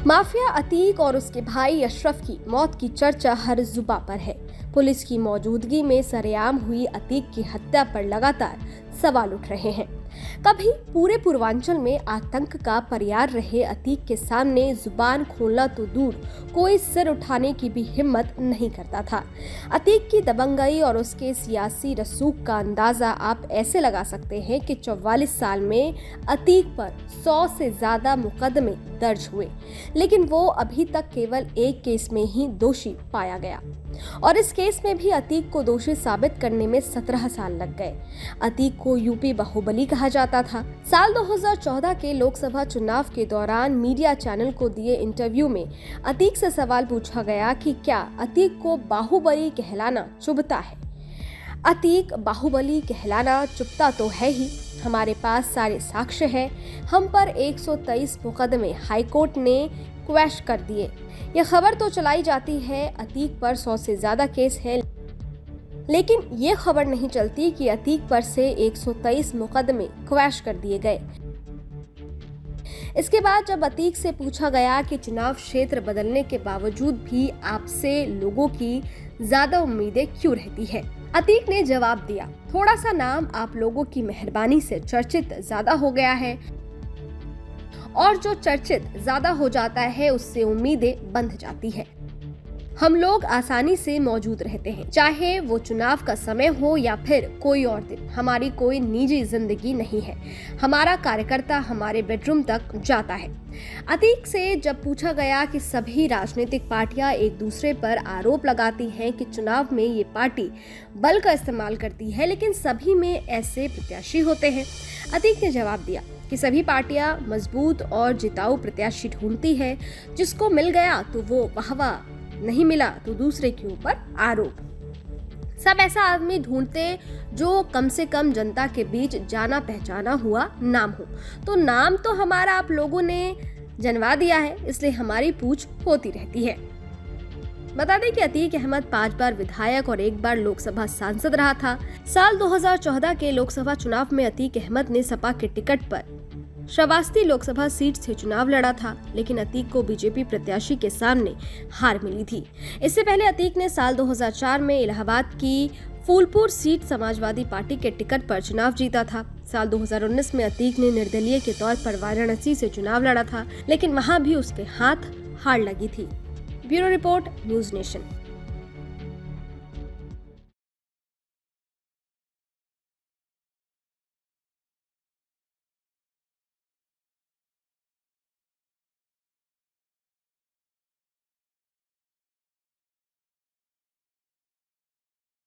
Mafia Atiq और उसके भाई अशरफ की मौत की चर्चा हर जुबां पर है। पुलिस की मौजूदगी में सरेआम हुई अतीक की हत्या पर लगातार सवाल उठ रहे हैं। कभी पूरे पूर्वांचल में आतंक का परियार रहे अतीक के सामने जुबान खोलना तो दूर, कोई सिर उठाने की भी हिम्मत नहीं करता था। अतीक की दबंगई और उसके सियासी रसूख का अंदाजा आप ऐसे लगा सकते हैं कि 44 साल में अतीक पर 100 से ज्यादा मुकदमे दर्ज हुए, लेकिन वो अभी तक केवल एक केस में ही दोषी पाया गया और इस केस में भी अतीक को दोषी साबित करने में 17 साल लग गए। अतीक को यूपी बाहुबली कहा जाता था। साल 2014 के लोकसभा चुनाव के दौरान मीडिया चैनल को दिए इंटरव्यू में अतीक से सवाल पूछा गया कि क्या अतीक को बाहुबली कहलाना चुभता है। अतीक बाहुबली कहलाना चुभता तो है ही, हमारे पास सारे साक्ष्य हैं। हम पर 123 मुकदमे हाईकोर्ट ने क्वैश कर दिए। यह खबर तो चलाई जाती है अतीक पर 100 से ज्यादा केस है, लेकिन ये खबर नहीं चलती कि अतीक पर से 123 मुकदमे क्वैश कर दिए गए। इसके बाद जब अतीक से पूछा गया कि चुनाव क्षेत्र बदलने के बावजूद भी आपसे लोगों की ज्यादा उम्मीदें क्यों रहती है, अतीक ने जवाब दिया, थोड़ा सा नाम आप लोगों की मेहरबानी से चर्चित ज्यादा हो गया है और जो चर्चित ज्यादा हो जाता है उससे उम्मीदें बंध जाती है। हम लोग आसानी से मौजूद रहते हैं, चाहे वो चुनाव का समय हो या फिर कोई और दिन। हमारी कोई निजी जिंदगी नहीं है। हमारा कार्यकर्ता हमारे बेडरूम तक जाता है। अतीक से जब पूछा गया कि सभी राजनीतिक पार्टियां एक दूसरे पर आरोप लगाती हैं कि चुनाव में ये पार्टी बल का इस्तेमाल करती है, लेकिन सभी में ऐसे प्रत्याशी होते हैं, अतीक ने जवाब दिया कि सभी पार्टियां मजबूत और जिताऊ प्रत्याशी ढूंढती है। जिसको मिल गया तो वो वाहवाह, नहीं मिला तो दूसरे के ऊपर आरोप। सब ऐसा आदमी ढूंढते जो कम से कम जनता के बीच जाना पहचाना हुआ नाम हो। तो नाम तो हमारा आप लोगों ने जनवा दिया है, इसलिए हमारी पूछ होती रहती है। बता दें कि अतीक अहमद 5 बार विधायक और 1 बार लोकसभा सांसद रहा था। साल 2014 के लोकसभा चुनाव में अतीक अहमद ने सपा के टिकट पर श्रावस्ती लोकसभा सीट से चुनाव लड़ा था, लेकिन अतीक को बीजेपी प्रत्याशी के सामने हार मिली थी। इससे पहले अतीक ने साल 2004 में इलाहाबाद की फूलपुर सीट समाजवादी पार्टी के टिकट पर चुनाव जीता था। साल 2019 में अतीक ने निर्दलीय के तौर पर वाराणसी से चुनाव लड़ा था, लेकिन वहां भी उसके हाथ हार लगी थी। Bureau report, news nation.